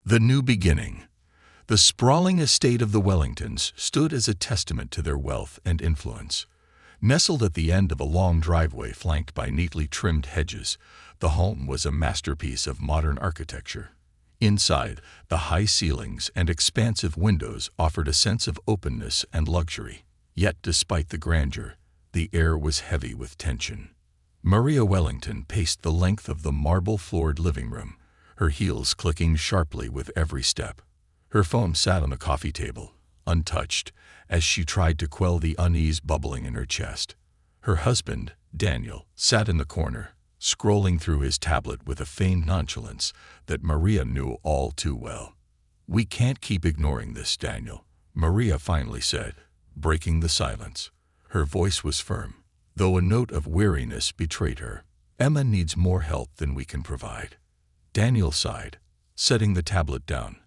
The New Beginning. The sprawling estate of the Wellingtons stood as a testament to their wealth and influence. Nestled at the end of a long driveway flanked by neatly trimmed hedges, the home was a masterpiece of modern architecture. Inside, the high ceilings and expansive windows offered a sense of openness and luxury. Yet, despite the grandeur, the air was heavy with tension. Maria Wellington paced the length of the marble-floored living room, her heels clicking sharply with every step. Her phone sat on the coffee table, untouched, as she tried to quell the unease bubbling in her chest. Her husband, Daniel, sat in the corner, scrolling through his tablet with a feigned nonchalance that Maria knew all too well. "We can't keep ignoring this, Daniel," Maria finally said, breaking the silence. Her voice was firm, though a note of weariness betrayed her. "Emma needs more help than we can provide." Daniel sighed, setting the tablet down.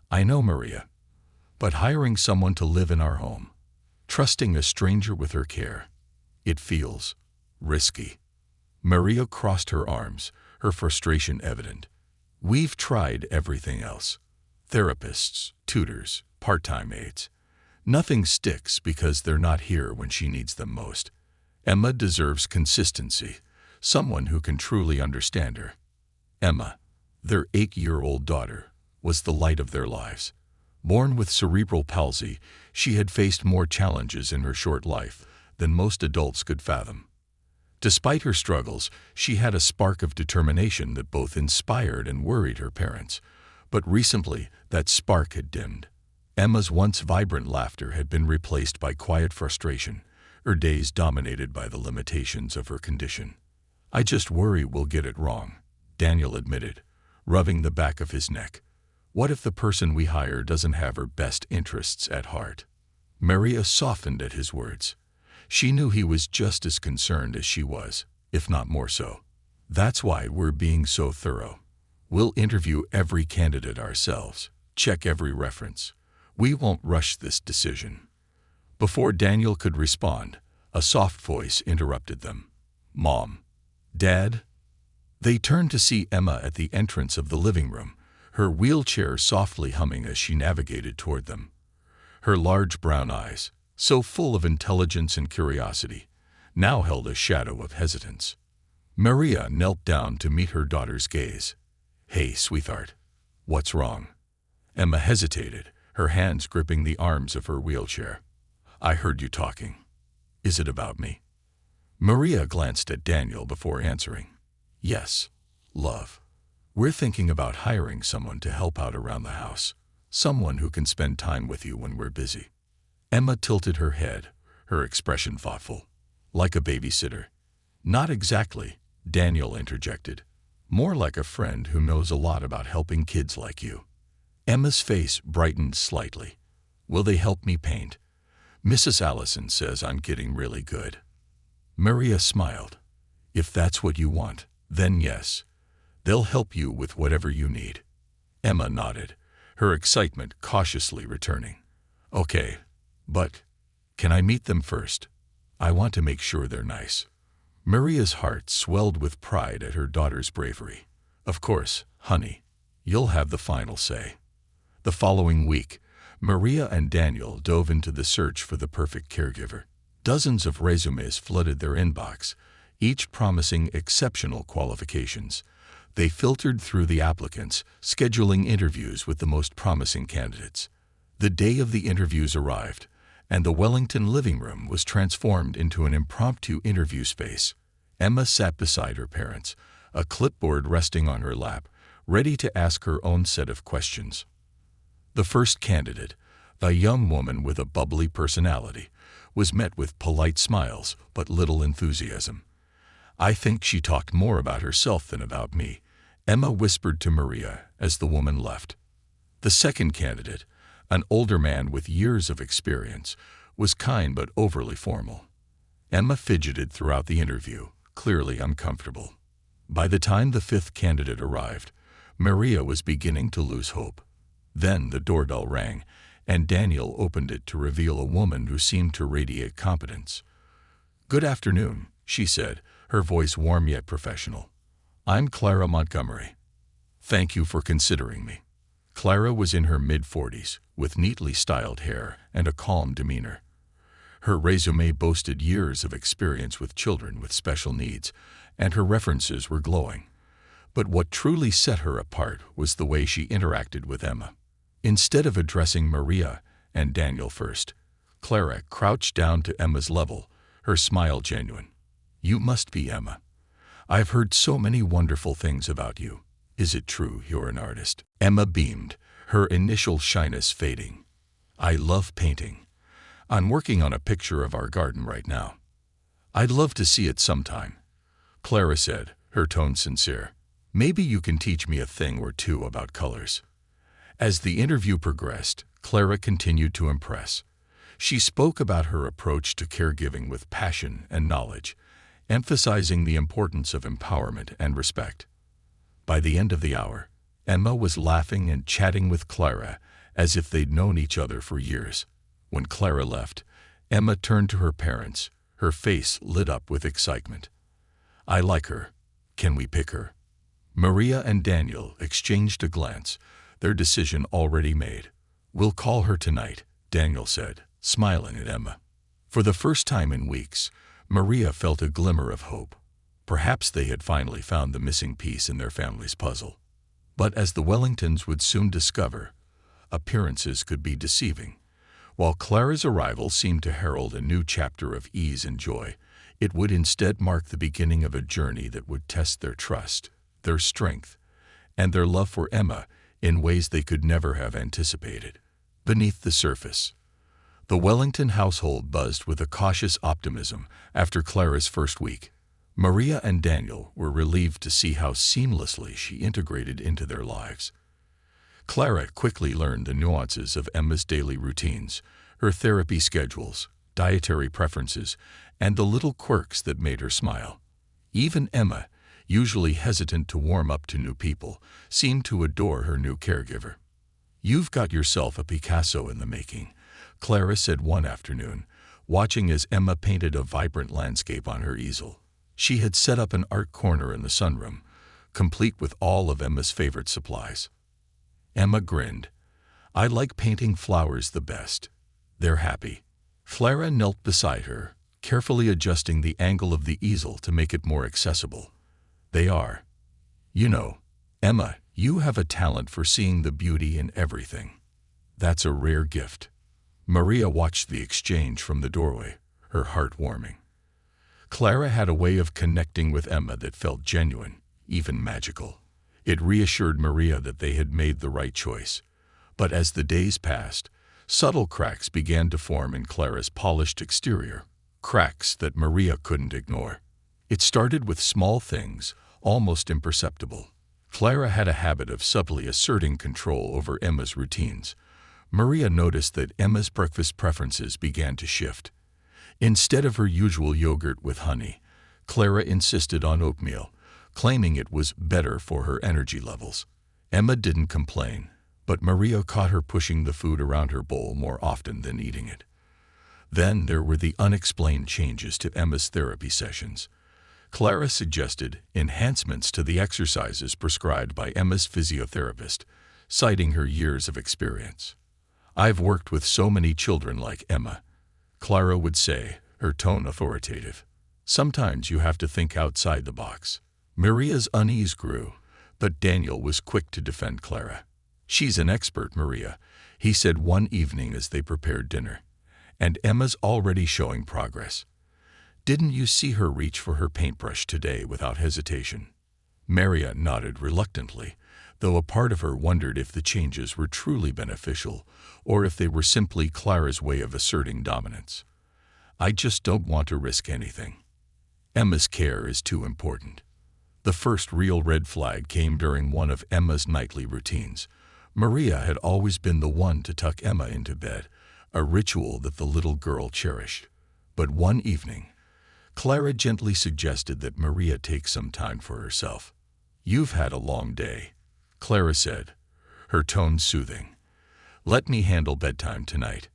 "I know, Maria, but hiring someone to live in our home, trusting a stranger with her care, it feels risky." Maria crossed her arms, her frustration evident. "We've tried everything else. Therapists, tutors, part-time aides. Nothing sticks because they're not here when she needs them most. Emma deserves consistency, someone who can truly understand her." Emma, their 8-year-old daughter, was the light of their lives. Born with cerebral palsy, she had faced more challenges in her short life than most adults could fathom. Despite her struggles, she had a spark of determination that both inspired and worried her parents. But recently, that spark had dimmed. Emma's once vibrant laughter had been replaced by quiet frustration, her days dominated by the limitations of her condition. "I just worry we'll get it wrong," Daniel admitted, rubbing the back of his neck. "What if the person we hire doesn't have her best interests at heart?" Maria softened at his words. She knew he was just as concerned as she was, if not more so. "That's why we're being so thorough. We'll interview every candidate ourselves, check every reference. We won't rush this decision." Before Daniel could respond, a soft voice interrupted them. "Mom. Dad?" They turned to see Emma at the entrance of the living room, her wheelchair softly humming as she navigated toward them. Her large brown eyes, so full of intelligence and curiosity, now held a shadow of hesitance. Maria knelt down to meet her daughter's gaze. "Hey, sweetheart. What's wrong?" Emma hesitated, her hands gripping the arms of her wheelchair. "I heard you talking. Is it about me?" Maria glanced at Daniel before answering. "Yes, love. We're thinking about hiring someone to help out around the house, someone who can spend time with you when we're busy." Emma tilted her head, her expression thoughtful. "Like a babysitter?" "Not exactly," Daniel interjected. "More like a friend who knows a lot about helping kids like you." Emma's face brightened slightly. "Will they help me paint? Mrs. Allison says I'm getting really good." Maria smiled. "If that's what you want, then yes. They'll help you with whatever you need." Emma nodded, her excitement cautiously returning. "Okay, but can I meet them first? I want to make sure they're nice." Maria's heart swelled with pride at her daughter's bravery. "Of course, honey. You'll have the final say." The following week, Maria and Daniel dove into the search for the perfect caregiver. Dozens of resumes flooded their inbox, each promising exceptional qualifications. They filtered through the applicants, scheduling interviews with the most promising candidates. The day of the interviews arrived, and the Wellington living room was transformed into an impromptu interview space. Emma sat beside her parents, a clipboard resting on her lap, ready to ask her own set of questions. The first candidate, a young woman with a bubbly personality, was met with polite smiles but little enthusiasm. "I think she talked more about herself than about me," Emma whispered to Maria as the woman left. The second candidate, an older man with years of experience, was kind but overly formal. Emma fidgeted throughout the interview, clearly uncomfortable. By the time the fifth candidate arrived, Maria was beginning to lose hope. Then the doorbell rang, and Daniel opened it to reveal a woman who seemed to radiate competence. "Good afternoon," she said, her voice warm yet professional. "I'm Clara Montgomery. Thank you for considering me." Clara was in her mid-40s, with neatly styled hair and a calm demeanor. Her resume boasted years of experience with children with special needs, and her references were glowing. But what truly set her apart was the way she interacted with Emma. Instead of addressing Maria and Daniel first, Clara crouched down to Emma's level, her smile genuine. "You must be Emma. I've heard so many wonderful things about you. Is it true you're an artist?" Emma beamed, her initial shyness fading. "I love painting. I'm working on a picture of our garden right now. I'd love to see it sometime," Clara said, her tone sincere. "Maybe you can teach me a thing or two about colors." As the interview progressed, Clara continued to impress. She spoke about her approach to caregiving with passion and knowledge, emphasizing the importance of empowerment and respect. By the end of the hour, Emma was laughing and chatting with Clara as if they'd known each other for years. When Clara left, Emma turned to her parents, her face lit up with excitement. "I like her. Can we pick her?" Maria and Daniel exchanged a glance, their decision already made. "We'll call her tonight," Daniel said, smiling at Emma. For the first time in weeks, Maria felt a glimmer of hope. Perhaps they had finally found the missing piece in their family's puzzle. But as the Wellingtons would soon discover, appearances could be deceiving. While Clara's arrival seemed to herald a new chapter of ease and joy, it would instead mark the beginning of a journey that would test their trust, their strength, and their love for Emma in ways they could never have anticipated. Beneath the surface, the Wellington household buzzed with a cautious optimism after Clara's first week. Maria and Daniel were relieved to see how seamlessly she integrated into their lives. Clara quickly learned the nuances of Emma's daily routines, her therapy schedules, dietary preferences, and the little quirks that made her smile. Even Emma, usually hesitant to warm up to new people, seemed to adore her new caregiver. "You've got yourself a Picasso in the making," Clara said one afternoon, watching as Emma painted a vibrant landscape on her easel. She had set up an art corner in the sunroom, complete with all of Emma's favorite supplies. Emma grinned. "I like painting flowers the best. They're happy." Clara knelt beside her, carefully adjusting the angle of the easel to make it more accessible. "They are. You know, Emma, you have a talent for seeing the beauty in everything. That's a rare gift." Maria watched the exchange from the doorway, her heart warming. Clara had a way of connecting with Emma that felt genuine, even magical. It reassured Maria that they had made the right choice. But as the days passed, subtle cracks began to form in Clara's polished exterior, cracks that Maria couldn't ignore. It started with small things, almost imperceptible. Clara had a habit of subtly asserting control over Emma's routines. Maria noticed that Emma's breakfast preferences began to shift. Instead of her usual yogurt with honey, Clara insisted on oatmeal, claiming it was better for her energy levels. Emma didn't complain, but Maria caught her pushing the food around her bowl more often than eating it. Then there were the unexplained changes to Emma's therapy sessions. Clara suggested enhancements to the exercises prescribed by Emma's physiotherapist, citing her years of experience. "I've worked with so many children like Emma," Clara would say, her tone authoritative. "Sometimes you have to think outside the box." Maria's unease grew, but Daniel was quick to defend Clara. "She's an expert, Maria," he said one evening as they prepared dinner. "And Emma's already showing progress. Didn't you see her reach for her paintbrush today without hesitation?" Maria nodded reluctantly, though a part of her wondered if the changes were truly beneficial or if they were simply Clara's way of asserting dominance. "I just don't want to risk anything. Emma's care is too important." The first real red flag came during one of Emma's nightly routines. Maria had always been the one to tuck Emma into bed, a ritual that the little girl cherished. But one evening, Clara gently suggested that Maria take some time for herself. "You've had a long day," Clara said, her tone soothing. "Let me handle bedtime tonight.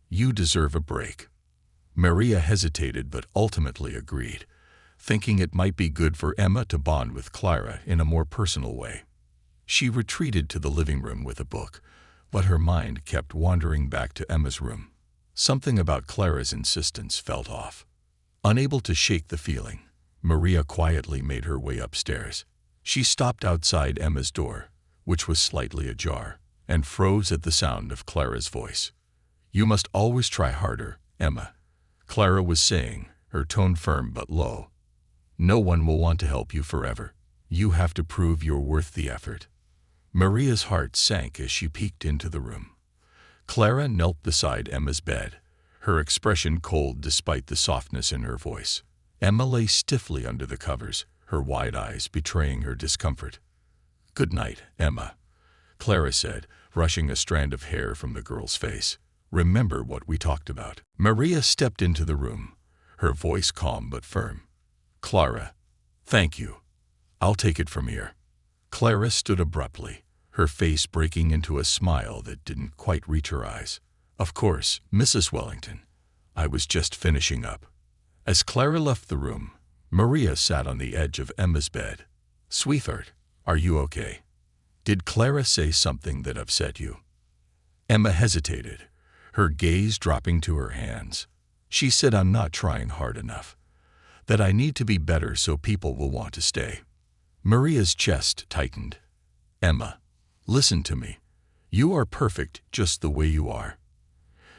You deserve a break." Maria hesitated but ultimately agreed, thinking it might be good for Emma to bond with Clara in a more personal way. She retreated to the living room with a book, but her mind kept wandering back to Emma's room. Something about Clara's insistence felt off. Unable to shake the feeling, Maria quietly made her way upstairs. She stopped outside Emma's door, which was slightly ajar, and froze at the sound of Clara's voice. "You must always try harder, Emma," Clara was saying, her tone firm but low. "No one will want to help you forever. You have to prove you're worth the effort." Maria's heart sank as she peeked into the room. Clara knelt beside Emma's bed, her expression cold despite the softness in her voice. Emma lay stiffly under the covers, her wide eyes betraying her discomfort. "Good night, Emma," Clara said, brushing a strand of hair from the girl's face. "Remember what we talked about." Maria stepped into the room, her voice calm but firm. "Clara, thank you. I'll take it from here." Clara stood abruptly, her face breaking into a smile that didn't quite reach her eyes. "Of course, Mrs. Wellington. I was just finishing up." As Clara left the room, Maria sat on the edge of Emma's bed. "Sweetheart, are you okay? Did Clara say something that upset you?" Emma hesitated, her gaze dropping to her hands. "She said I'm not trying hard enough, that I need to be better so people will want to stay." Maria's chest tightened. "Emma, listen to me. You are perfect just the way you are.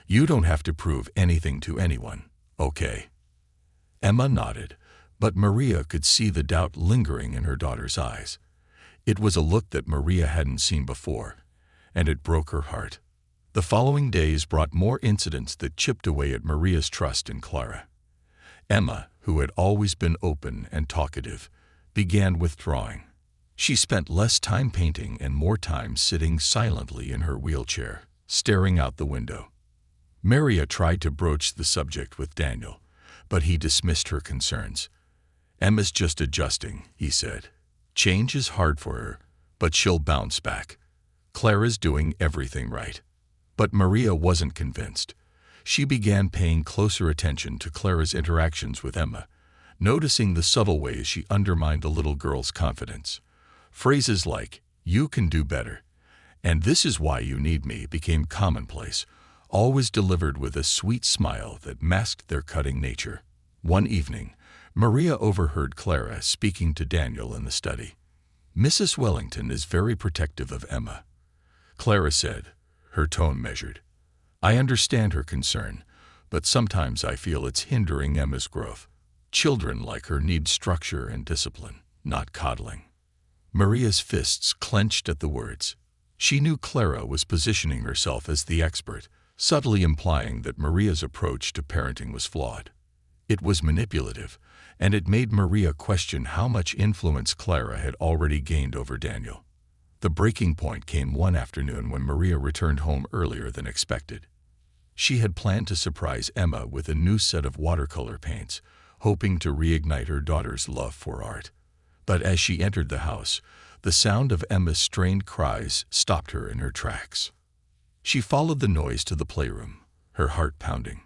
You don't have to prove anything to anyone, okay?" Emma nodded, but Maria could see the doubt lingering in her daughter's eyes. It was a look that Maria hadn't seen before, and it broke her heart. The following days brought more incidents that chipped away at Maria's trust in Clara. Emma, who had always been open and talkative, began withdrawing. She spent less time painting and more time sitting silently in her wheelchair, staring out the window. Maria tried to broach the subject with Daniel, but he dismissed her concerns. "Emma's just adjusting," he said. "Change is hard for her, but she'll bounce back. Clara's doing everything right." But Maria wasn't convinced. She began paying closer attention to Clara's interactions with Emma, noticing the subtle ways she undermined the little girl's confidence. Phrases like, "You can do better," and "This is why you need me" became commonplace, always delivered with a sweet smile that masked their cutting nature. One evening, Maria overheard Clara speaking to Daniel in the study. "Mrs. Wellington is very protective of Emma," Clara said, her tone measured. "I understand her concern, but sometimes I feel it's hindering Emma's growth. Children like her need structure and discipline, not coddling." Maria's fists clenched at the words. She knew Clara was positioning herself as the expert, subtly implying that Maria's approach to parenting was flawed. It was manipulative, and it made Maria question how much influence Clara had already gained over Daniel. The breaking point came one afternoon when Maria returned home earlier than expected. She had planned to surprise Emma with a new set of watercolor paints, hoping to reignite her daughter's love for art. But as she entered the house, the sound of Emma's strained cries stopped her in her tracks. She followed the noise to the playroom, her heart pounding.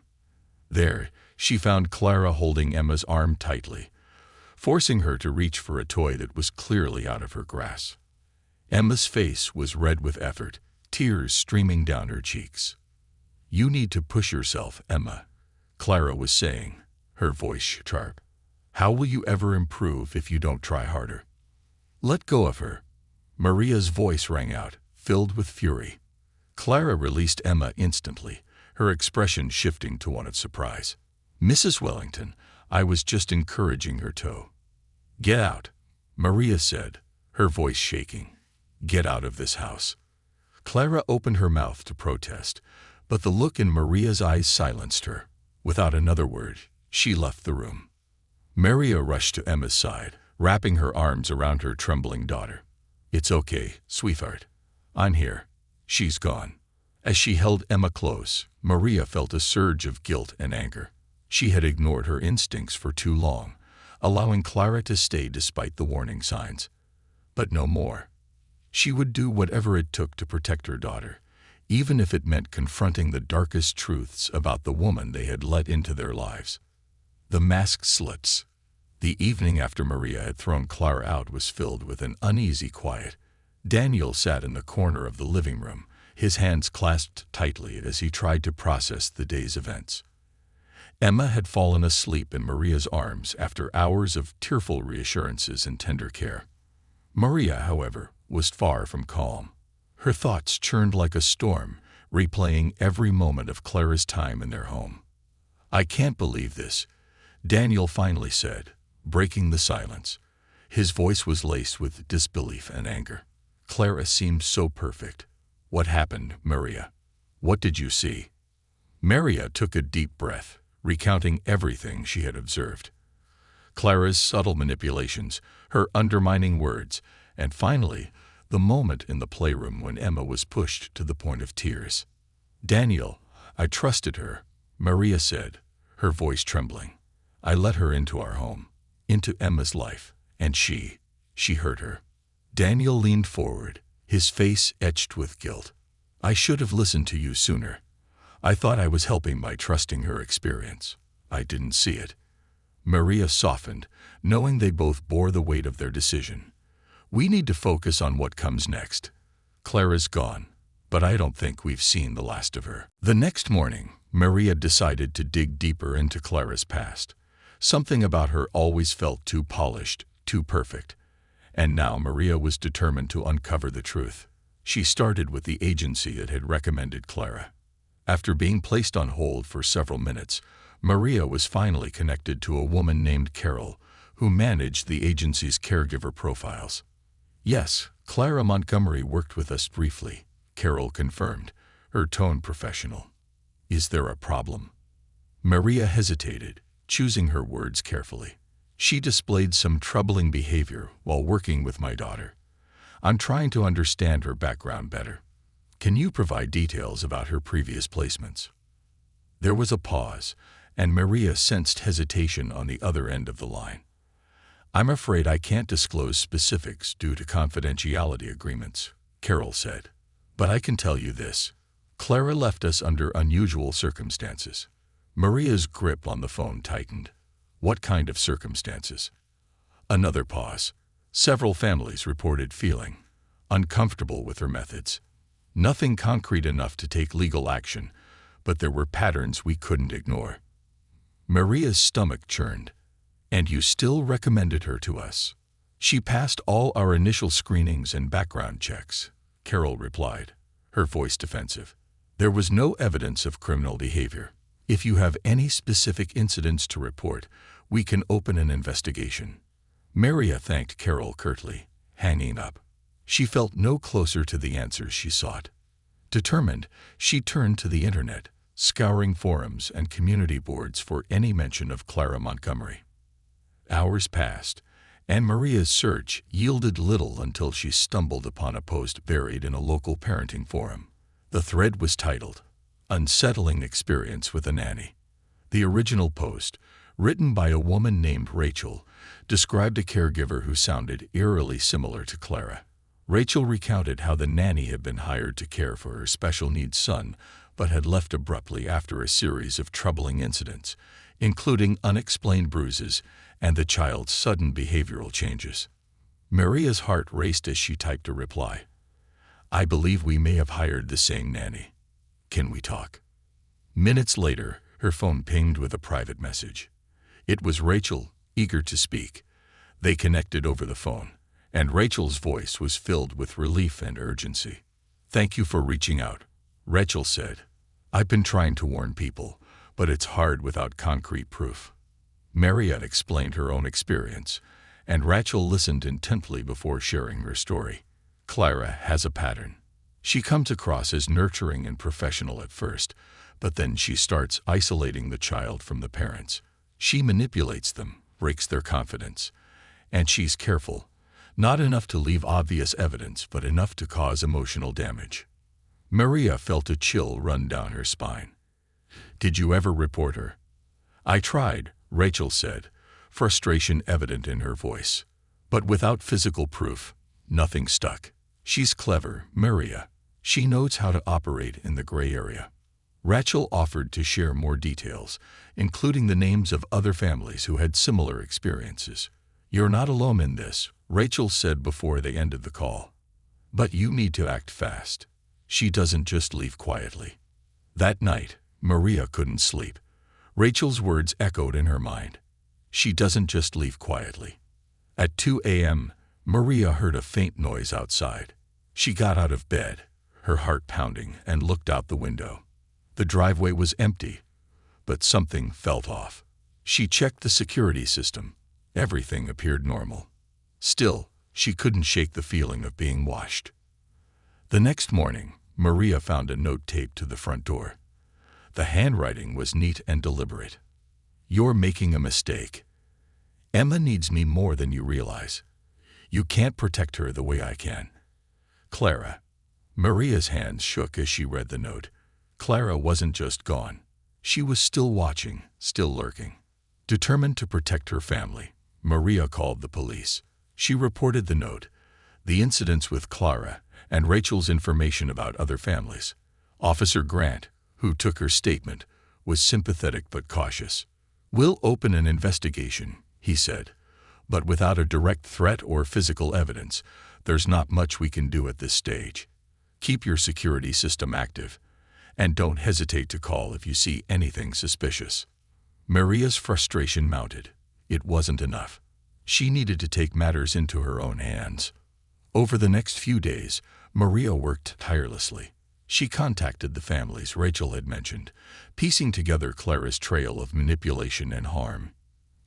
There, she found Clara holding Emma's arm tightly, forcing her to reach for a toy that was clearly out of her grasp. Emma's face was red with effort, tears streaming down her cheeks. "You need to push yourself, Emma," Clara was saying, her voice sharp. "How will you ever improve if you don't try harder?" "Let go of her," Maria's voice rang out, filled with fury. Clara released Emma instantly, her expression shifting to one of surprise. "Mrs. Wellington, I was just encouraging her toe." "Get out," Maria said, her voice shaking. "Get out of this house." Clara opened her mouth to protest, but the look in Maria's eyes silenced her. Without another word, she left the room. Maria rushed to Emma's side, wrapping her arms around her trembling daughter. "It's okay, sweetheart. I'm here." She's gone. As she held Emma close, Maria felt a surge of guilt and anger. She had ignored her instincts for too long, allowing Clara to stay despite the warning signs. But no more. She would do whatever it took to protect her daughter, even if it meant confronting the darkest truths about the woman they had let into their lives. The mask slips. The evening after Maria had thrown Clara out was filled with an uneasy quiet. Daniel sat in the corner of the living room, his hands clasped tightly as he tried to process the day's events. Emma had fallen asleep in Maria's arms after hours of tearful reassurances and tender care. Maria, however, was far from calm. Her thoughts churned like a storm, replaying every moment of Clara's time in their home. "I can't believe this," Daniel finally said, breaking the silence. His voice was laced with disbelief and anger. "Clara seemed so perfect. What happened, Maria? What did you see?" Maria took a deep breath, recounting everything she had observed. Clara's subtle manipulations, her undermining words, and finally, the moment in the playroom when Emma was pushed to the point of tears. "Daniel, I trusted her," Maria said, her voice trembling. "I let her into our home, into Emma's life, and she hurt her." Daniel leaned forward, his face etched with guilt. "I should have listened to you sooner. I thought I was helping by trusting her experience. I didn't see it." Maria softened, knowing they both bore the weight of their decision. "We need to focus on what comes next. Clara's gone, but I don't think we've seen the last of her." The next morning, Maria decided to dig deeper into Clara's past. Something about her always felt too polished, too perfect. And now Maria was determined to uncover the truth. She started with the agency that had recommended Clara. After being placed on hold for several minutes, Maria was finally connected to a woman named Carol, who managed the agency's caregiver profiles. "Yes, Clara Montgomery worked with us briefly," Carol confirmed, her tone professional. "Is there a problem?" Maria hesitated, choosing her words carefully. "She displayed some troubling behavior while working with my daughter. I'm trying to understand her background better. Can you provide details about her previous placements?" There was a pause, and Maria sensed hesitation on the other end of the line. "I'm afraid I can't disclose specifics due to confidentiality agreements," Carol said. "But I can tell you this. Clara left us under unusual circumstances." Maria's grip on the phone tightened. "What kind of circumstances?" Another pause. Several families reported feeling uncomfortable with her methods. Nothing concrete enough to take legal action, but there were patterns we couldn't ignore. Maria's stomach churned. "And you still recommended her to us?" "She passed all our initial screenings and background checks," Carol replied, her voice defensive. "There was no evidence of criminal behavior. If you have any specific incidents to report, we can open an investigation." Maria thanked Carol curtly, hanging up. She felt no closer to the answers she sought. Determined, she turned to the internet, scouring forums and community boards for any mention of Clara Montgomery. Hours passed, and Maria's search yielded little until she stumbled upon a post buried in a local parenting forum. The thread was titled, "Unsettling Experience with a Nanny." The original post, written by a woman named Rachel, described a caregiver who sounded eerily similar to Clara. Rachel recounted how the nanny had been hired to care for her special needs son, but had left abruptly after a series of troubling incidents, including unexplained bruises and the child's sudden behavioral changes. Maria's heart raced as she typed a reply. "I believe we may have hired the same nanny. Can we talk?" Minutes later, her phone pinged with a private message. It was Rachel, eager to speak. They connected over the phone, and Rachel's voice was filled with relief and urgency. "Thank you for reaching out," Rachel said. "I've been trying to warn people, but it's hard without concrete proof." Maria explained her own experience, and Rachel listened intently before sharing her story. "Clara has a pattern. She comes across as nurturing and professional at first, but then she starts isolating the child from the parents. She manipulates them, breaks their confidence, and she's careful. Not enough to leave obvious evidence, but enough to cause emotional damage." Maria felt a chill run down her spine. "Did you ever report her?" "I tried," Rachel said, frustration evident in her voice. "But without physical proof, nothing stuck. She's clever, Maria. She knows how to operate in the gray area." Rachel offered to share more details, including the names of other families who had similar experiences. "You're not alone in this," Rachel said before they ended the call. But you need to act fast. She doesn't just leave quietly. That night, Maria couldn't sleep. Rachel's words echoed in her mind. She doesn't just leave quietly. At 2 a.m., Maria heard a faint noise outside. She got out of bed, her heart pounding, and looked out the window. The driveway was empty, but something felt off. She checked the security system. Everything appeared normal. Still, she couldn't shake the feeling of being watched. The next morning, Maria found a note taped to the front door. The handwriting was neat and deliberate. "You're making a mistake. Emma needs me more than you realize. You can't protect her the way I can. Clara." Maria's hands shook as she read the note. Clara wasn't just gone. She was still watching, still lurking. Determined to protect her family, Maria called the police. She reported the note, the incidents with Clara, and Rachel's information about other families. Officer Grant, who took her statement, was sympathetic but cautious. "We'll open an investigation," he said, "but without a direct threat or physical evidence, there's not much we can do at this stage. Keep your security system active, and don't hesitate to call if you see anything suspicious." Maria's frustration mounted. It wasn't enough. She needed to take matters into her own hands. Over the next few days, Maria worked tirelessly. She contacted the families Rachel had mentioned, piecing together Clara's trail of manipulation and harm.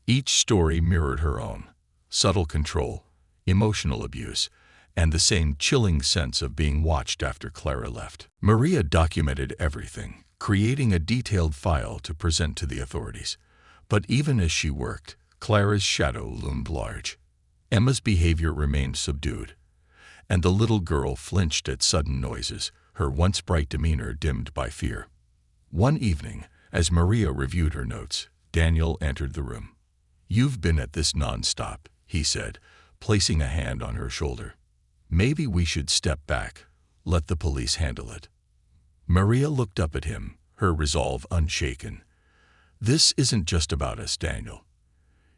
Each story mirrored her own: subtle control, emotional abuse, and the same chilling sense of being watched after Clara left. Maria documented everything, creating a detailed file to present to the authorities. But even as she worked, Clara's shadow loomed large. Emma's behavior remained subdued, and the little girl flinched at sudden noises, her once bright demeanor dimmed by fear. One evening, as Maria reviewed her notes, Daniel entered the room. "You've been at this nonstop," he said, placing a hand on her shoulder. "Maybe we should step back, let the police handle it." Maria looked up at him, her resolve unshaken. "This isn't just about us, Daniel.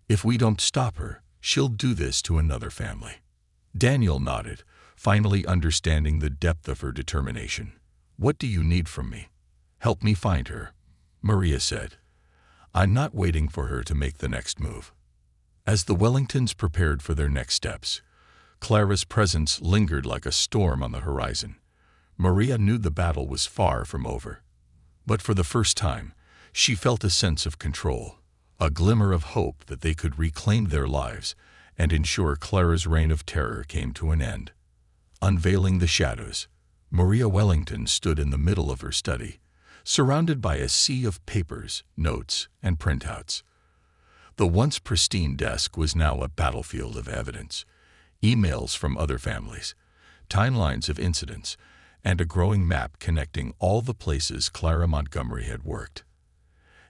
If we don't stop her, she'll do this to another family." Daniel nodded, finally understanding the depth of her determination. "What do you need from me?" "Help me find her," Maria said. "I'm not waiting for her to make the next move." As the Wellingtons prepared for their next steps, Clara's presence lingered like a storm on the horizon. Maria knew the battle was far from over. But for the first time, she felt a sense of control, a glimmer of hope that they could reclaim their lives and ensure Clara's reign of terror came to an end. Unveiling the shadows, Maria Wellington stood in the middle of her study, surrounded by a sea of papers, notes, and printouts. The once pristine desk was now a battlefield of evidence: emails from other families, timelines of incidents, and a growing map connecting all the places Clara Montgomery had worked.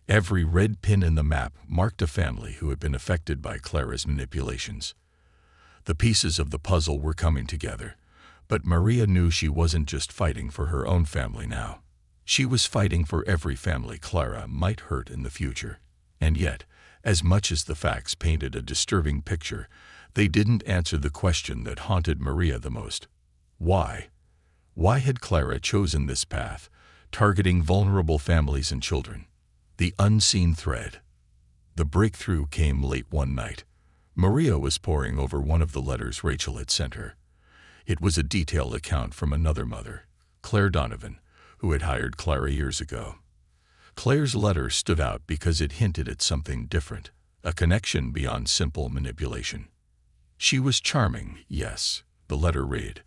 Every red pin in the map marked a family who had been affected by Clara's manipulations. The pieces of the puzzle were coming together, but Maria knew she wasn't just fighting for her own family now. She was fighting for every family Clara might hurt in the future. And yet, as much as the facts painted a disturbing picture, they didn't answer the question that haunted Maria the most. Why? Why had Clara chosen this path, targeting vulnerable families and children? The unseen thread. The breakthrough came late one night. Maria was poring over one of the letters Rachel had sent her. It was a detailed account from another mother, Claire Donovan, who had hired Clara years ago. Claire's letter stood out because it hinted at something different, a connection beyond simple manipulation. "She was charming, yes," the letter read,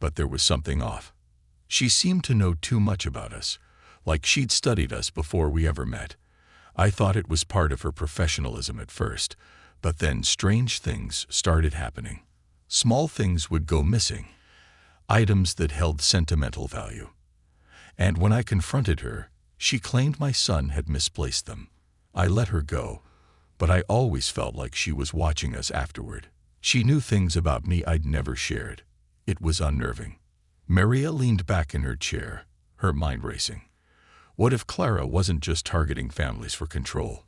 "but there was something off. She seemed to know too much about us, like she'd studied us before we ever met. I thought it was part of her professionalism at first, but then strange things started happening. Small things would go missing, items that held sentimental value. And when I confronted her, she claimed my son had misplaced them. I let her go, but I always felt like she was watching us afterward. She knew things about me I'd never shared. It was unnerving." Maria leaned back in her chair, her mind racing. What if Clara wasn't just targeting families for control?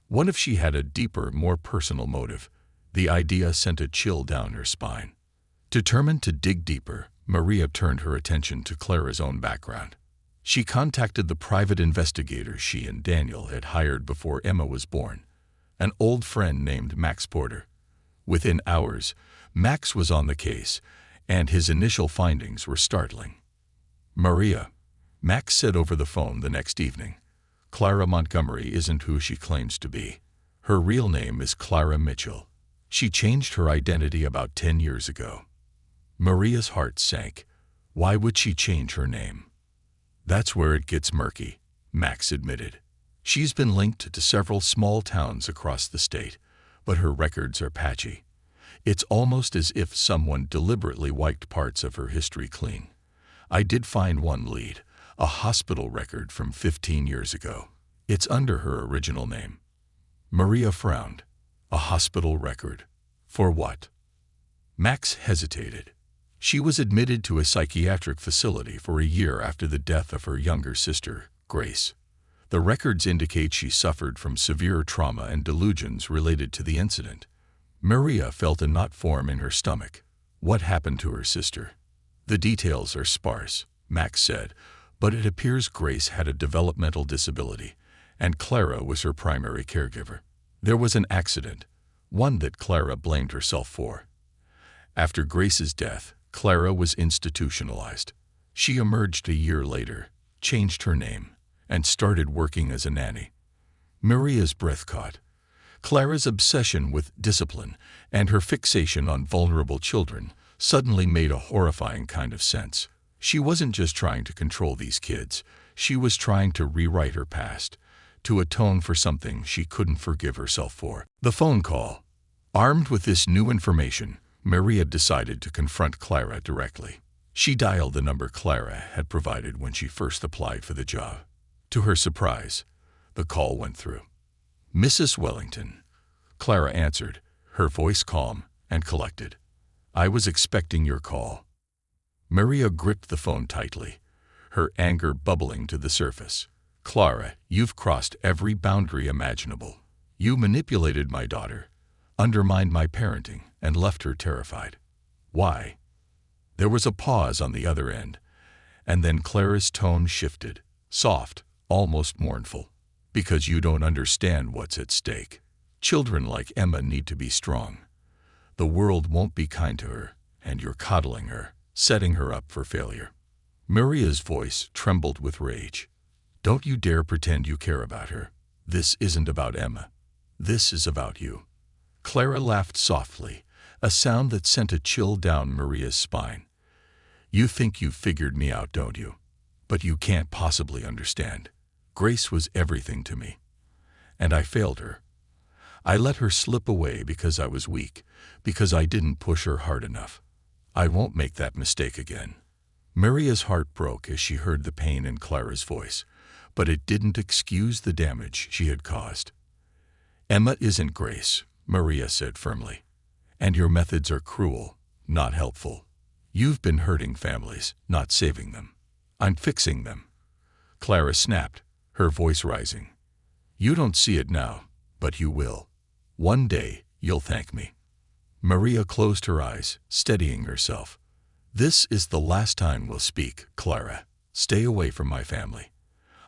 What if she had a deeper, more personal motive? The idea sent a chill down her spine. Determined to dig deeper, Maria turned her attention to Clara's own background. She contacted the private investigator she and Daniel had hired before Emma was born, an old friend named Max Porter. Within hours, Max was on the case, and his initial findings were startling. "Maria," Max said over the phone the next evening, "Clara Montgomery isn't who she claims to be. Her real name is Clara Mitchell. She changed her identity about 10 years ago." Maria's heart sank. Why would she change her name? "That's where it gets murky," Max admitted. "She's been linked to several small towns across the state, but her records are patchy. It's almost as if someone deliberately wiped parts of her history clean. I did find one lead, a hospital record from 15 years ago. It's under her original name." Maria frowned. A hospital record? For what? Max hesitated. She was admitted to a psychiatric facility for a year after the death of her younger sister, Grace. The records indicate she suffered from severe trauma and delusions related to the incident. Maria felt a knot form in her stomach. What happened to her sister? "The details are sparse," Max said, "but it appears Grace had a developmental disability, and Clara was her primary caregiver. There was an accident, one that Clara blamed herself for. After Grace's death, Clara was institutionalized. She emerged a year later, changed her name, and started working as a nanny." Maria's breath caught. Clara's obsession with discipline and her fixation on vulnerable children suddenly made a horrifying kind of sense. She wasn't just trying to control these kids, she was trying to rewrite her past, to atone for something she couldn't forgive herself for. The phone call. Armed with this new information, Maria decided to confront Clara directly. She dialed the number Clara had provided when she first applied for the job. To her surprise, the call went through. "Mrs. Wellington," Clara answered, her voice calm and collected. "I was expecting your call." Maria gripped the phone tightly, her anger bubbling to the surface. "Clara, you've crossed every boundary imaginable. You manipulated my daughter, undermined my parenting, and left her terrified. Why?" There was a pause on the other end, and then Clara's tone shifted, soft, almost mournful. "Because you don't understand what's at stake. Children like Emma need to be strong. The world won't be kind to her, and you're coddling her, setting her up for failure." Maria's voice trembled with rage. "Don't you dare pretend you care about her. This isn't about Emma. This is about you." Clara laughed softly, a sound that sent a chill down Maria's spine. "You think you've figured me out, don't you? But you can't possibly understand. Grace was everything to me. And I failed her. I let her slip away because I was weak, because I didn't push her hard enough. I won't make that mistake again." Maria's heart broke as she heard the pain in Clara's voice, but it didn't excuse the damage she had caused. "Emma isn't Grace," Maria said firmly. "And your methods are cruel, not helpful. You've been hurting families, not saving them. I'm fixing them." Clara snapped, her voice rising. "You don't see it now, but you will. One day, you'll thank me." Maria closed her eyes, steadying herself. "This is the last time we'll speak, Clara. Stay away from my family.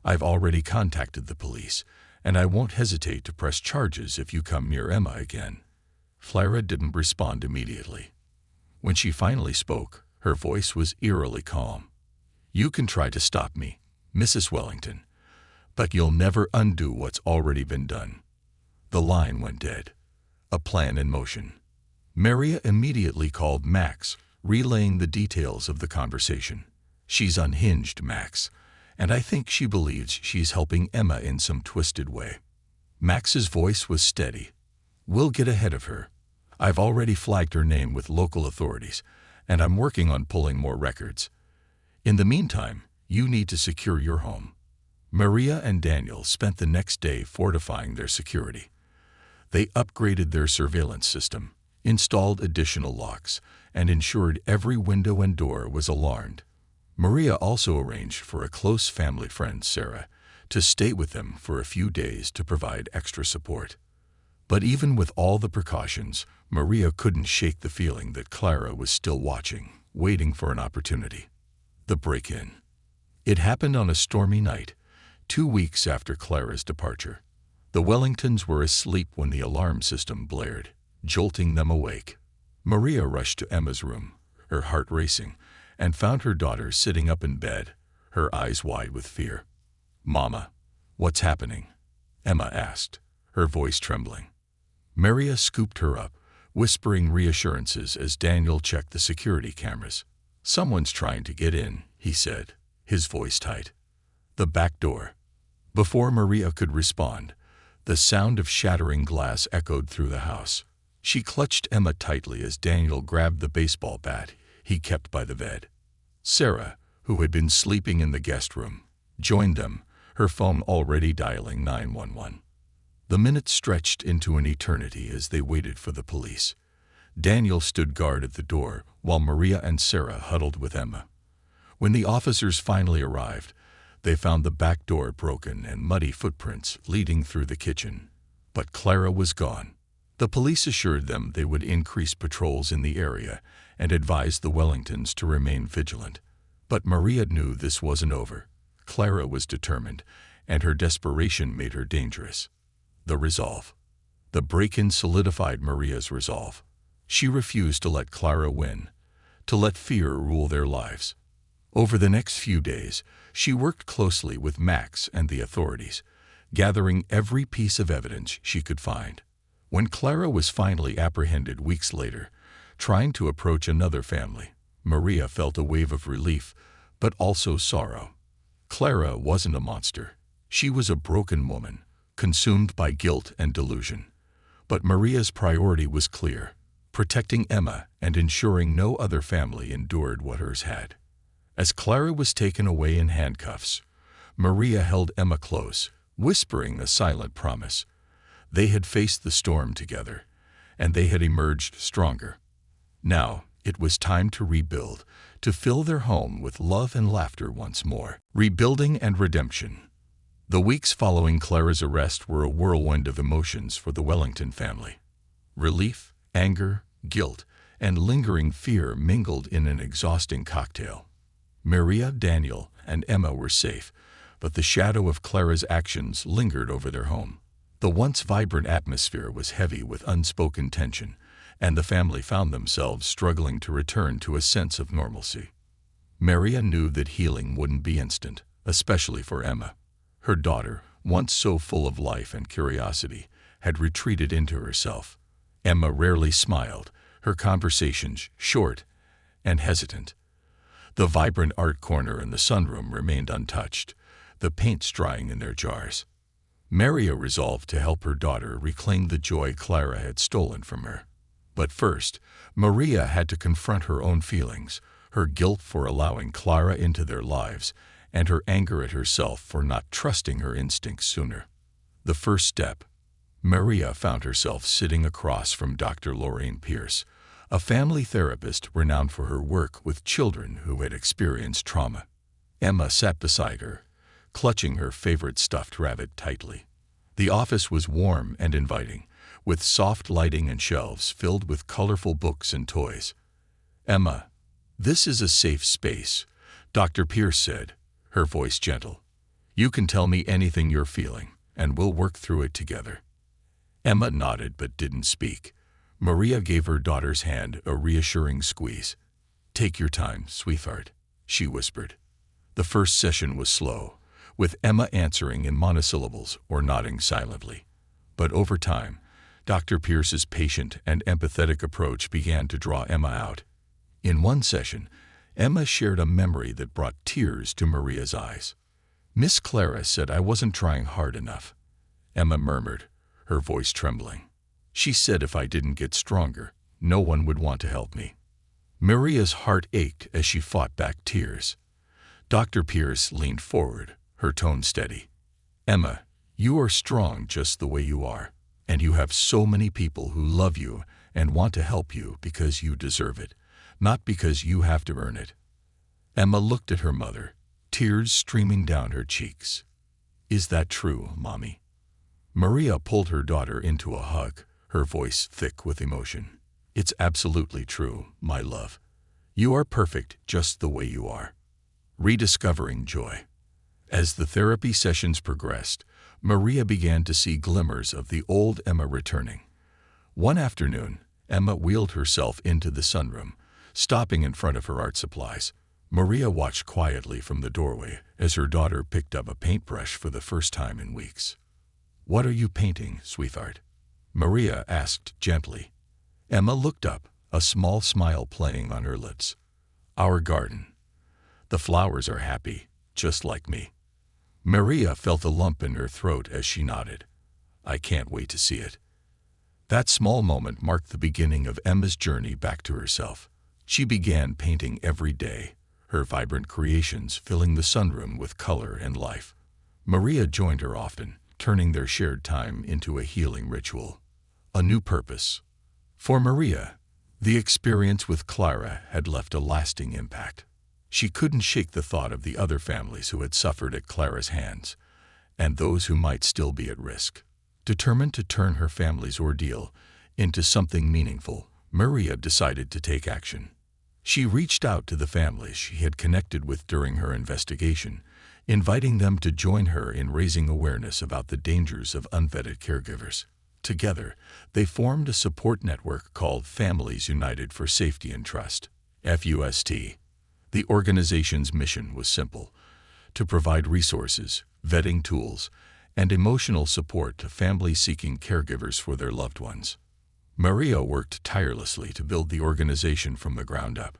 I've already contacted the police, and I won't hesitate to press charges if you come near Emma again." Clara didn't respond immediately. When she finally spoke, her voice was eerily calm. "You can try to stop me, Mrs. Wellington, but you'll never undo what's already been done." The line went dead. A plan in motion. Maria immediately called Max, relaying the details of the conversation. "She's unhinged, Max, and I think she believes she's helping Emma in some twisted way." Max's voice was steady. "We'll get ahead of her. I've already flagged her name with local authorities, and I'm working on pulling more records. In the meantime, you need to secure your home." Maria and Daniel spent the next day fortifying their security. They upgraded their surveillance system, installed additional locks, and ensured every window and door was alarmed. Maria also arranged for a close family friend, Sarah, to stay with them for a few days to provide extra support. But even with all the precautions, Maria couldn't shake the feeling that Clara was still watching. waiting for an opportunity. The break-in. It happened on a stormy night, 2 weeks after Clara's departure. The Wellingtons were asleep when the alarm system blared, jolting them awake. Maria rushed to Emma's room, her heart racing, and found her daughter sitting up in bed, her eyes wide with fear. "Mama, what's happening?" Emma asked, her voice trembling. Maria scooped her up, whispering reassurances as Daniel checked the security cameras. "Someone's trying to get in," he said, his voice tight. "The back door." Before Maria could respond, the sound of shattering glass echoed through the house. She clutched Emma tightly as Daniel grabbed the baseball bat he kept by the bed. Sarah, who had been sleeping in the guest room, joined them, her phone already dialing 911. The minutes stretched into an eternity as they waited for the police. Daniel stood guard at the door while Maria and Sarah huddled with Emma. When the officers finally arrived, they found the back door broken and muddy footprints leading through the kitchen. But Clara was gone. The police assured them they would increase patrols in the area and advised the Wellingtons to remain vigilant. But Maria knew this wasn't over. Clara was determined, and her desperation made her dangerous. The resolve. The break-in solidified Maria's resolve. She refused to let Clara win, to let fear rule their lives. Over the next few days, she worked closely with Max and the authorities, gathering every piece of evidence she could find. When Clara was finally apprehended weeks later, trying to approach another family, Maria felt a wave of relief, but also sorrow. Clara wasn't a monster. She was a broken woman, consumed by guilt and delusion. But Maria's priority was clear: protecting Emma and ensuring no other family endured what hers had. As Clara was taken away in handcuffs, Maria held Emma close, whispering a silent promise. They had faced the storm together, and they had emerged stronger. Now, it was time to rebuild, to fill their home with love and laughter once more. Rebuilding and redemption. The weeks following Clara's arrest were a whirlwind of emotions for the Wellington family. Relief, anger, guilt, and lingering fear mingled in an exhausting cocktail. Maria, Daniel, and Emma were safe, but the shadow of Clara's actions lingered over their home. The once vibrant atmosphere was heavy with unspoken tension, and the family found themselves struggling to return to a sense of normalcy. Maria knew that healing wouldn't be instant, especially for Emma. Her daughter, once so full of life and curiosity, had retreated into herself. Emma rarely smiled, her conversations short and hesitant. The vibrant art corner in the sunroom remained untouched, the paints drying in their jars. Maria resolved to help her daughter reclaim the joy Clara had stolen from her. But first, Maria had to confront her own feelings, her guilt for allowing Clara into their lives, and her anger at herself for not trusting her instincts sooner. The first step. Maria found herself sitting across from Dr. Lorraine Pierce, a family therapist renowned for her work with children who had experienced trauma. Emma sat beside her, clutching her favorite stuffed rabbit tightly. The office was warm and inviting, with soft lighting and shelves filled with colorful books and toys. "Emma, this is a safe space," Dr. Pierce said, her voice gentle. "You can tell me anything you're feeling, and we'll work through it together." Emma nodded but didn't speak. Maria gave her daughter's hand a reassuring squeeze. "Take your time, sweetheart," she whispered. The first session was slow, with Emma answering in monosyllables or nodding silently. But over time, Dr. Pierce's patient and empathetic approach began to draw Emma out. In one session, Emma shared a memory that brought tears to Maria's eyes. "Miss Clara said I wasn't trying hard enough," Emma murmured, her voice trembling. "She said if I didn't get stronger, no one would want to help me." Maria's heart ached as she fought back tears. Dr. Pierce leaned forward, her tone steady. "Emma, you are strong just the way you are, and you have so many people who love you and want to help you because you deserve it, not because you have to earn it." Emma looked at her mother, tears streaming down her cheeks. "Is that true, Mommy?" Maria pulled her daughter into a hug, her voice thick with emotion. "It's absolutely true, my love. You are perfect just the way you are. Rediscovering joy. As the therapy sessions progressed, Maria began to see glimmers of the old Emma returning. One afternoon, Emma wheeled herself into the sunroom, stopping in front of her art supplies. Maria watched quietly from the doorway as her daughter picked up a paintbrush for the first time in weeks. "What are you painting, sweetheart?" Maria asked gently. Emma looked up, a small smile playing on her lips. "Our garden. The flowers are happy, just like me." Maria felt a lump in her throat as she nodded. "I can't wait to see it." That small moment marked the beginning of Emma's journey back to herself. She began painting every day, her vibrant creations filling the sunroom with color and life. Maria joined her often, turning their shared time into a healing ritual. A new purpose. For Maria, the experience with Clara had left a lasting impact. She couldn't shake the thought of the other families who had suffered at Clara's hands, and those who might still be at risk. Determined to turn her family's ordeal into something meaningful, Maria decided to take action. She reached out to the families she had connected with during her investigation, inviting them to join her in raising awareness about the dangers of unvetted caregivers. Together, they formed a support network called Families United for Safety and Trust, FUST. The organization's mission was simple: to provide resources, vetting tools, and emotional support to families seeking caregivers for their loved ones. Maria worked tirelessly to build the organization from the ground up.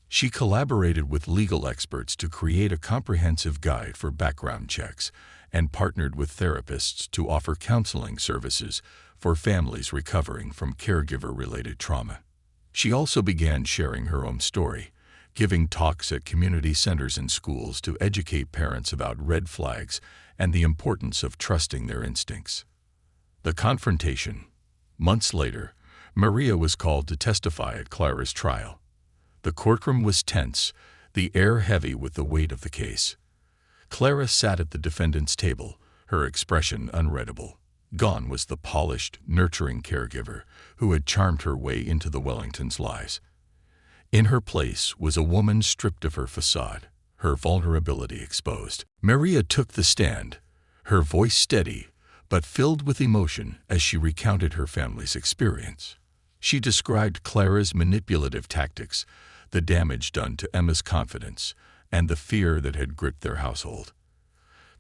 She collaborated with legal experts to create a comprehensive guide for background checks and partnered with therapists to offer counseling services for families recovering from caregiver-related trauma. She also began sharing her own story, giving talks at community centers and schools to educate parents about red flags and the importance of trusting their instincts. The confrontation. Months later, Maria was called to testify at Clara's trial. The courtroom was tense, the air heavy with the weight of the case. Clara sat at the defendant's table, her expression unreadable. Gone was the polished, nurturing caregiver who had charmed her way into the Wellingtons' lives. In her place was a woman stripped of her facade, her vulnerability exposed. Maria took the stand, her voice steady, but filled with emotion as she recounted her family's experience. She described Clara's manipulative tactics, the damage done to Emma's confidence, and the fear that had gripped their household.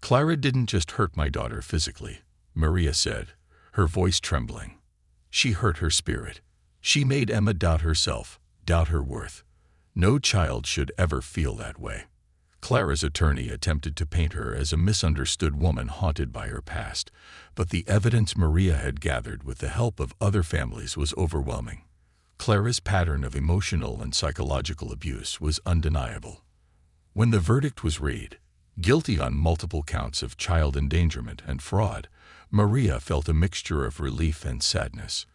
"Clara didn't just hurt my daughter physically," Maria said, her voice trembling. "She hurt her spirit. She made Emma doubt herself, doubt her worth. No child should ever feel that way." Clara's attorney attempted to paint her as a misunderstood woman haunted by her past, but the evidence Maria had gathered with the help of other families was overwhelming. Clara's pattern of emotional and psychological abuse was undeniable. When the verdict was read, guilty on multiple counts of child endangerment and fraud, Maria felt a mixture of relief and sadness.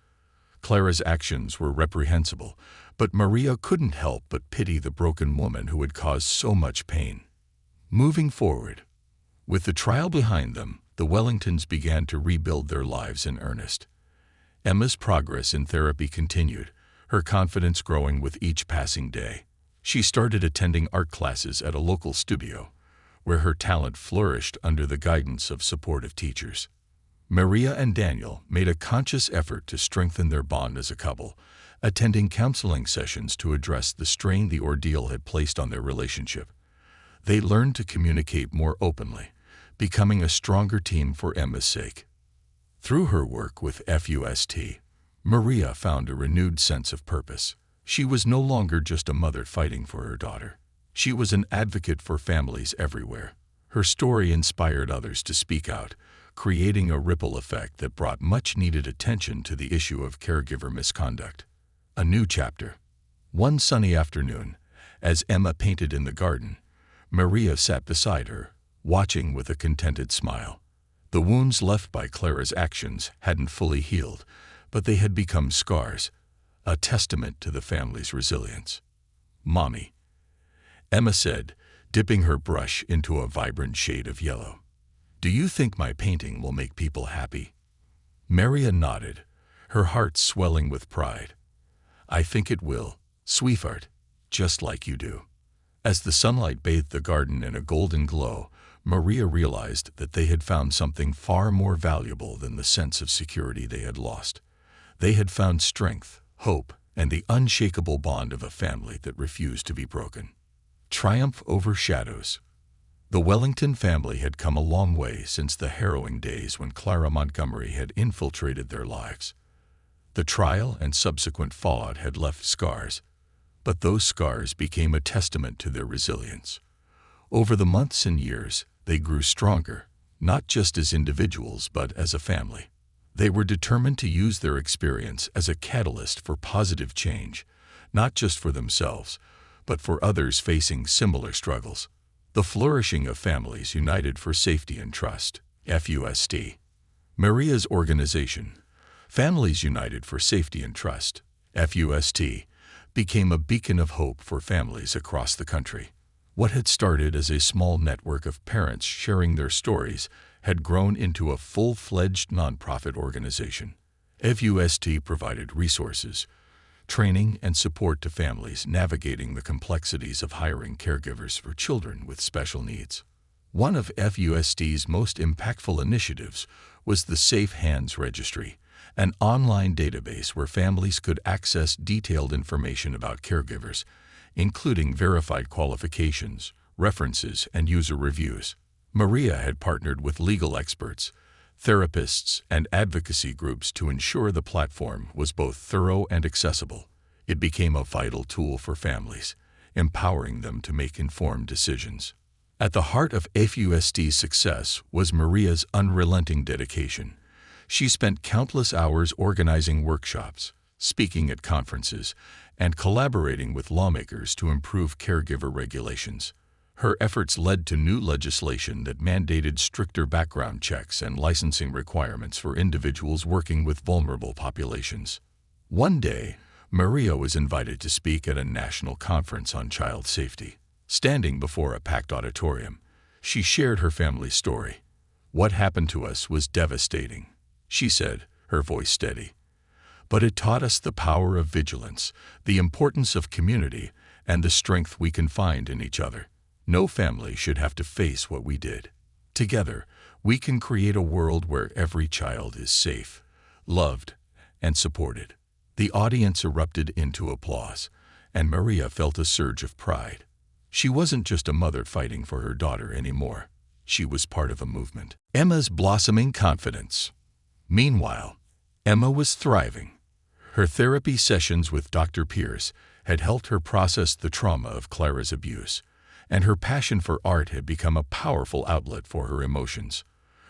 Clara's actions were reprehensible, but Maria couldn't help but pity the broken woman who had caused so much pain. Moving forward, with the trial behind them, the Wellingtons began to rebuild their lives in earnest. Emma's progress in therapy continued, her confidence growing with each passing day. She started attending art classes at a local studio, where her talent flourished under the guidance of supportive teachers. Maria and Daniel made a conscious effort to strengthen their bond as a couple, attending counseling sessions to address the strain the ordeal had placed on their relationship. They learned to communicate more openly, becoming a stronger team for Emma's sake. Through her work with FUST, Maria found a renewed sense of purpose. She was no longer just a mother fighting for her daughter. She was an advocate for families everywhere. Her story inspired others to speak out, creating a ripple effect that brought much-needed attention to the issue of caregiver misconduct. A new chapter. One sunny afternoon, as Emma painted in the garden, Maria sat beside her, watching with a contented smile. The wounds left by Clara's actions hadn't fully healed, but they had become scars, a testament to the family's resilience. "Mommy," Emma said, dipping her brush into a vibrant shade of yellow, "do you think my painting will make people happy?" Maria nodded, her heart swelling with pride. "I think it will, sweetheart. just like you do." As the sunlight bathed the garden in a golden glow, Maria realized that they had found something far more valuable than the sense of security they had lost. They had found strength, hope, and the unshakable bond of a family that refused to be broken. Triumph over shadows. The Wellington family had come a long way since the harrowing days when Clara Montgomery had infiltrated their lives. The trial and subsequent fallout had left scars, but those scars became a testament to their resilience. Over the months and years, they grew stronger, not just as individuals but as a family. They were determined to use their experience as a catalyst for positive change, not just for themselves, but for others facing similar struggles. The flourishing of Families United for Safety and Trust, FUST. Maria's organization, Families United for Safety and Trust, FUST, became a beacon of hope for families across the country. What had started as a small network of parents sharing their stories had grown into a full-fledged nonprofit organization. FUST provided resources, training, and support to families navigating the complexities of hiring caregivers for children with special needs. One of FUST's most impactful initiatives was the Safe Hands Registry, an online database where families could access detailed information about caregivers, including verified qualifications, references, and user reviews. Maria had partnered with legal experts, therapists, and advocacy groups to ensure the platform was both thorough and accessible. It became a vital tool for families, empowering them to make informed decisions. At the heart of FUST's success was Maria's unrelenting dedication. She spent countless hours organizing workshops, speaking at conferences, and collaborating with lawmakers to improve caregiver regulations. Her efforts led to new legislation that mandated stricter background checks and licensing requirements for individuals working with vulnerable populations. One day, Maria was invited to speak at a national conference on child safety. Standing before a packed auditorium, she shared her family's story. "What happened to us was devastating," she said, her voice steady. "But it taught us the power of vigilance, the importance of community, and the strength we can find in each other. No family should have to face what we did. Together, we can create a world where every child is safe, loved, and supported." The audience erupted into applause, and Maria felt a surge of pride. She wasn't just a mother fighting for her daughter anymore. She was part of a movement. Emma's blossoming confidence. Meanwhile, Emma was thriving. Her therapy sessions with Dr. Pierce had helped her process the trauma of Clara's abuse, and her passion for art had become a powerful outlet for her emotions.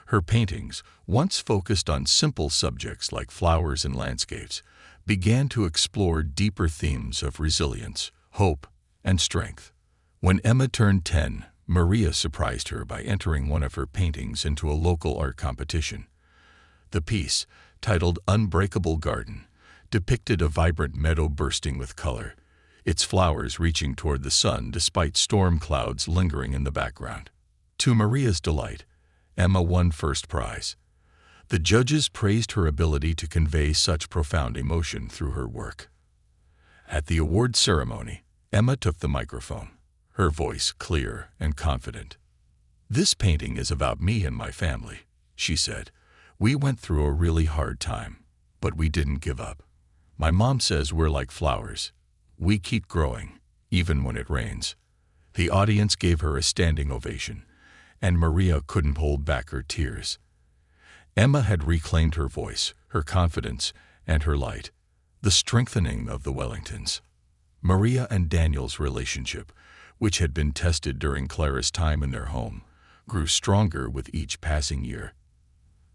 Her paintings, once focused on simple subjects like flowers and landscapes, began to explore deeper themes of resilience, hope, and strength. When Emma turned 10, Maria surprised her by entering one of her paintings into a local art competition. The piece, titled Unbreakable Garden, depicted a vibrant meadow bursting with color, its flowers reaching toward the sun despite storm clouds lingering in the background. To Maria's delight, Emma won first prize. The judges praised her ability to convey such profound emotion through her work. At the award ceremony, Emma took the microphone, her voice clear and confident. "This painting is about me and my family," she said. "We went through a really hard time, but we didn't give up. My mom says we're like flowers. We keep growing, even when it rains." The audience gave her a standing ovation, and Maria couldn't hold back her tears. Emma had reclaimed her voice, her confidence, and her light. The strengthening of the Wellingtons. Maria and Daniel's relationship, which had been tested during Clara's time in their home, grew stronger with each passing year.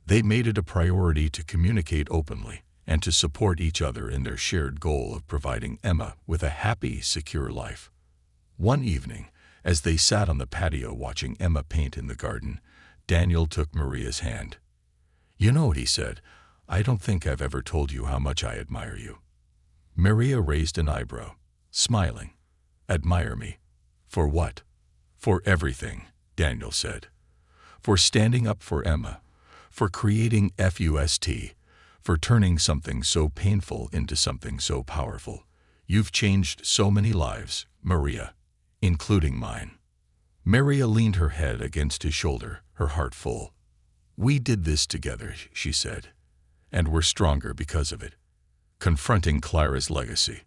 They made it a priority to communicate openly and to support each other in their shared goal of providing Emma with a happy, secure life. One evening, as they sat on the patio watching Emma paint in the garden, Daniel took Maria's hand. "You know," he said, "I don't think I've ever told you how much I admire you." Maria raised an eyebrow, smiling. "Admire me? For what?" "For everything," Daniel said. "For standing up for Emma, for creating FUST, for turning something so painful into something so powerful. You've changed so many lives, Maria, including mine. Maria leaned her head against his shoulder, her heart full. We did this together, she said, and we're stronger because of it. Confronting Clara's legacy.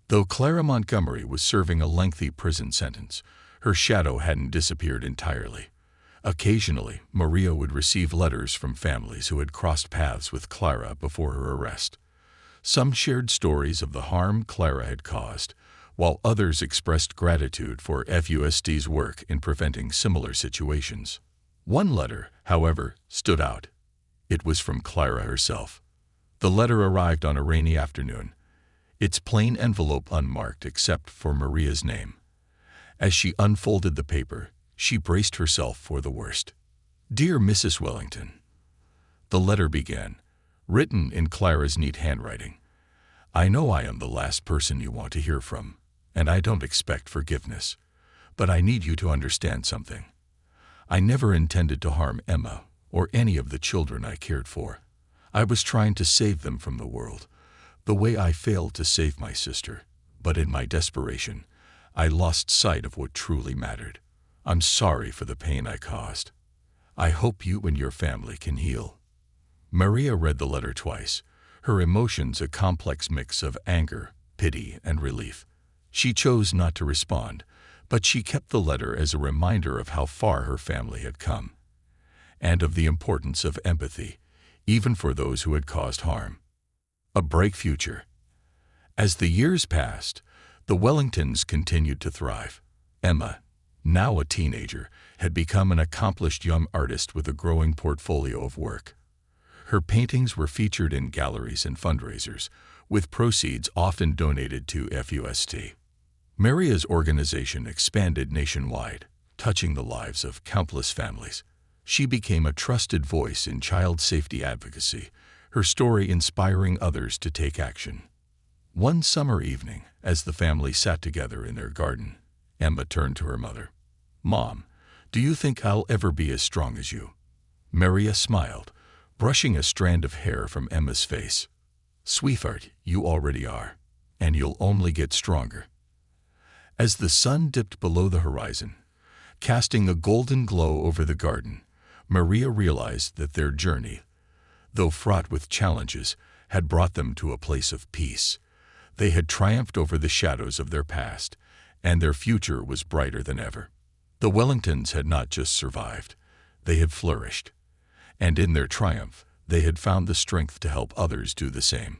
Though Clara Montgomery was serving a lengthy prison sentence, her shadow hadn't disappeared entirely. Occasionally, Maria would receive letters from families who had crossed paths with Clara before her arrest. Some shared stories of the harm Clara had caused, while others expressed gratitude for FUSD's work in preventing similar situations. One letter, however, stood out. It was from Clara herself. The letter arrived on a rainy afternoon, its plain envelope unmarked except for Maria's name. As she unfolded the paper, she braced herself for the worst. Dear Mrs. Wellington, the letter began, written in Clara's neat handwriting. I know I am the last person you want to hear from, and I don't expect forgiveness, but I need you to understand something. I never intended to harm Emma or any of the children I cared for. I was trying to save them from the world, the way I failed to save my sister, but in my desperation, I lost sight of what truly mattered. I'm sorry for the pain I caused. I hope you and your family can heal. Maria read the letter twice, her emotions a complex mix of anger, pity, and relief. She chose not to respond, but she kept the letter as a reminder of how far her family had come, and of the importance of empathy, even for those who had caused harm. A bright future. As the years passed, the Wellingtons continued to thrive. Emma, now a teenager, had become an accomplished young artist with a growing portfolio of work. Her paintings were featured in galleries and fundraisers, with proceeds often donated to FUST. Maria's organization expanded nationwide, touching the lives of countless families. She became a trusted voice in child safety advocacy, her story inspiring others to take action. One summer evening, as the family sat together in their garden, Emma turned to her mother. Mom, do you think I'll ever be as strong as you? Maria smiled, brushing a strand of hair from Emma's face. Sweetheart, you already are, and you'll only get stronger. As the sun dipped below the horizon, casting a golden glow over the garden, Maria realized that their journey, though fraught with challenges, had brought them to a place of peace. They had triumphed over the shadows of their past, and their future was brighter than ever. The Wellingtons had not just survived, they had flourished. And in their triumph, they had found the strength to help others do the same.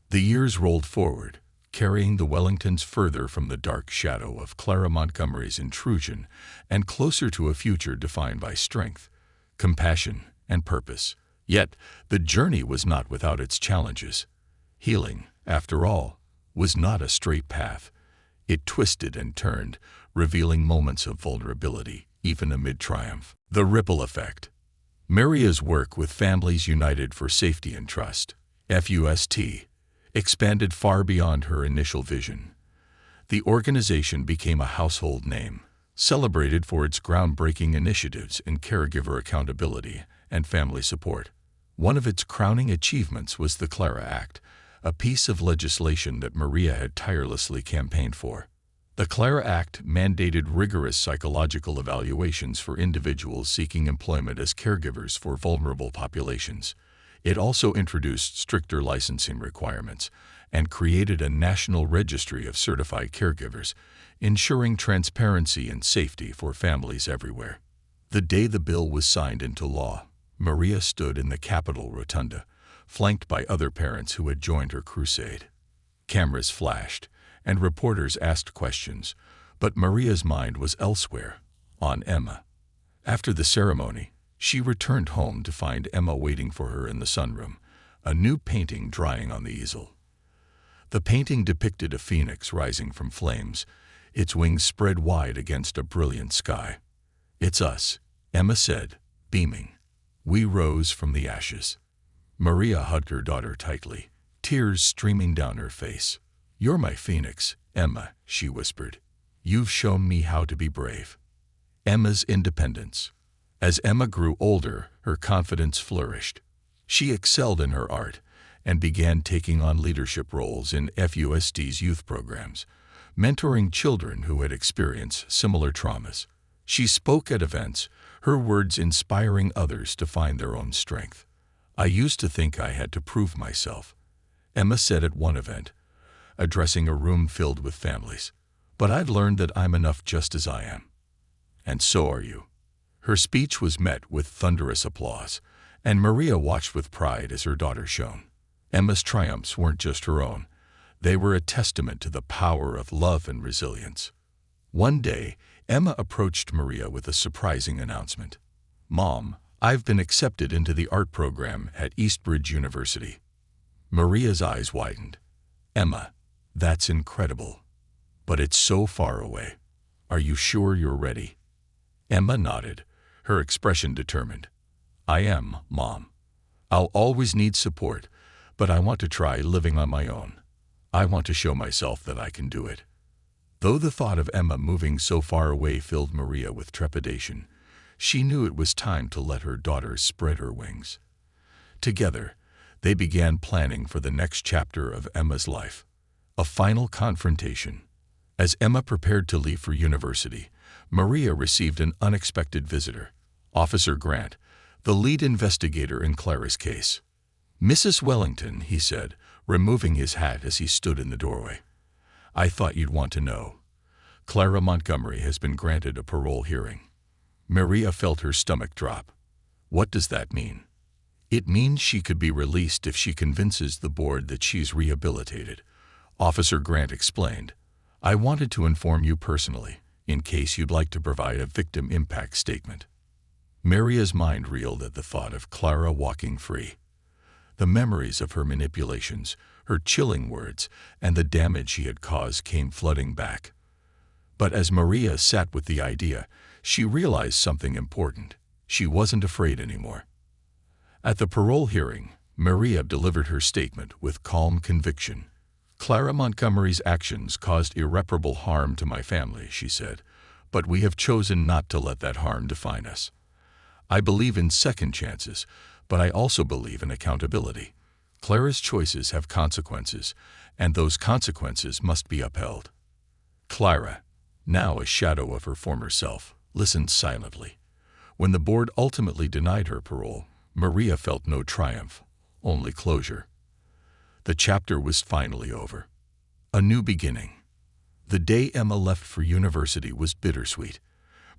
The years rolled forward, carrying the Wellingtons further from the dark shadow of Clara Montgomery's intrusion and closer to a future defined by strength, compassion, and purpose. Yet, the journey was not without its challenges. Healing, after all, was not a straight path. It twisted and turned, revealing moments of vulnerability, even amid triumph. The ripple effect. Maria's work with Families United for Safety and Trust, FUST, expanded far beyond her initial vision. The organization became a household name, celebrated for its groundbreaking initiatives in caregiver accountability and family support. One of its crowning achievements was the Clara Act, a piece of legislation that Maria had tirelessly campaigned for. The Clara Act mandated rigorous psychological evaluations for individuals seeking employment as caregivers for vulnerable populations. It also introduced stricter licensing requirements and created a national registry of certified caregivers, ensuring transparency and safety for families everywhere. The day the bill was signed into law, Maria stood in the Capitol Rotunda, flanked by other parents who had joined her crusade. Cameras flashed, and reporters asked questions, but Maria's mind was elsewhere, on Emma. After the ceremony, she returned home to find Emma waiting for her in the sunroom, a new painting drying on the easel. The painting depicted a phoenix rising from flames, its wings spread wide against a brilliant sky. "It's us," Emma said, beaming. "We rose from the ashes." Maria hugged her daughter tightly, tears streaming down her face. "You're my phoenix, Emma," she whispered. "You've shown me how to be brave." Emma's independence. As Emma grew older, her confidence flourished. She excelled in her art, and began taking on leadership roles in FUSD's youth programs, mentoring children who had experienced similar traumas. She spoke at events, her words inspiring others to find their own strength. "I used to think I had to prove myself," Emma said at one event, addressing a room filled with families. "But I've learned that I'm enough just as I am. And so are you." Her speech was met with thunderous applause, and Maria watched with pride as her daughter shone. Emma's triumphs weren't just her own. They were a testament to the power of love and resilience. One day, Emma approached Maria with a surprising announcement. "Mom, I've been accepted into the art program at Eastbridge University." Maria's eyes widened. "Emma, that's incredible. But it's so far away. Are you sure you're ready?" Emma nodded, her expression determined. "I am, Mom. I'll always need support, but I want to try living on my own. I want to show myself that I can do it." Though the thought of Emma moving so far away filled Maria with trepidation, she knew it was time to let her daughter spread her wings. Together, they began planning for the next chapter of Emma's life, a final confrontation. As Emma prepared to leave for university, Maria received an unexpected visitor, Officer Grant, the lead investigator in Clara's case. "Mrs. Wellington," he said, removing his hat as he stood in the doorway, "I thought you'd want to know. Clara Montgomery has been granted a parole hearing." Maria felt her stomach drop. "What does that mean?" "It means she could be released if she convinces the board that she's rehabilitated," Officer Grant explained. "I wanted to inform you personally, in case you'd like to provide a victim impact statement." Maria's mind reeled at the thought of Clara walking free. The memories of her manipulations, her chilling words, and the damage she had caused came flooding back. But as Maria sat with the idea, she realized something important. She wasn't afraid anymore. At the parole hearing, Maria delivered her statement with calm conviction. "Clara Montgomery's actions caused irreparable harm to my family," she said, "but we have chosen not to let that harm define us. I believe in second chances, but I also believe in accountability. Clara's choices have consequences, and those consequences must be upheld." Clara, now a shadow of her former self, listened silently. When the board ultimately denied her parole, Maria felt no triumph, only closure. The chapter was finally over. A new beginning. The day Emma left for university was bittersweet.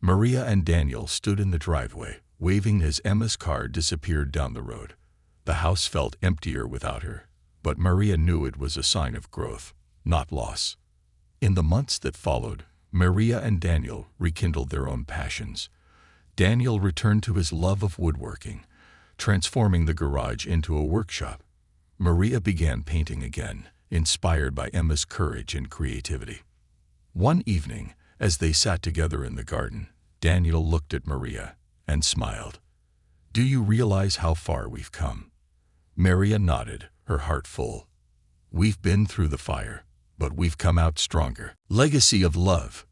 Maria and Daniel stood in the driveway, waving as Emma's car disappeared down the road. The house felt emptier without her, but Maria knew it was a sign of growth, not loss. In the months that followed, Maria and Daniel rekindled their own passions. Daniel returned to his love of woodworking, transforming the garage into a workshop. Maria began painting again, inspired by Emma's courage and creativity. One evening, as they sat together in the garden, Daniel looked at Maria and smiled. "Do you realize how far we've come?" Maria nodded, her heart full. "We've been through the fire, but we've come out stronger." Legacy of love.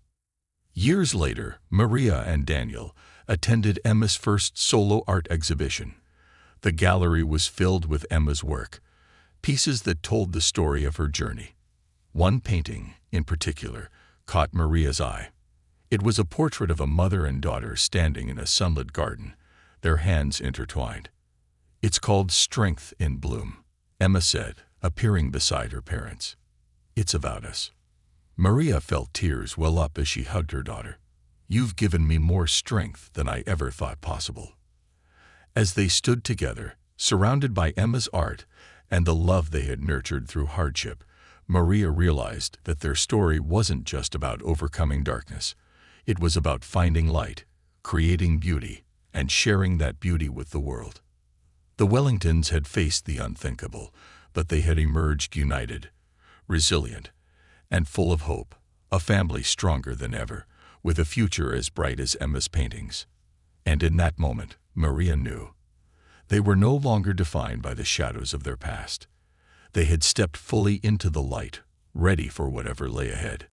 Years later, Maria and Daniel attended Emma's first solo art exhibition. The gallery was filled with Emma's work, pieces that told the story of her journey. One painting, in particular, caught Maria's eye. It was a portrait of a mother and daughter standing in a sunlit garden, their hands intertwined. "It's called Strength in Bloom," Emma said, appearing beside her parents. "It's about us." Maria felt tears well up as she hugged her daughter. "You've given me more strength than I ever thought possible." As they stood together, surrounded by Emma's art and the love they had nurtured through hardship, Maria realized that their story wasn't just about overcoming darkness. It was about finding light, creating beauty, and sharing that beauty with the world. The Wellingtons had faced the unthinkable, but they had emerged united, resilient, and full of hope, a family stronger than ever, with a future as bright as Emma's paintings. And in that moment, Maria knew. They were no longer defined by the shadows of their past. They had stepped fully into the light, ready for whatever lay ahead.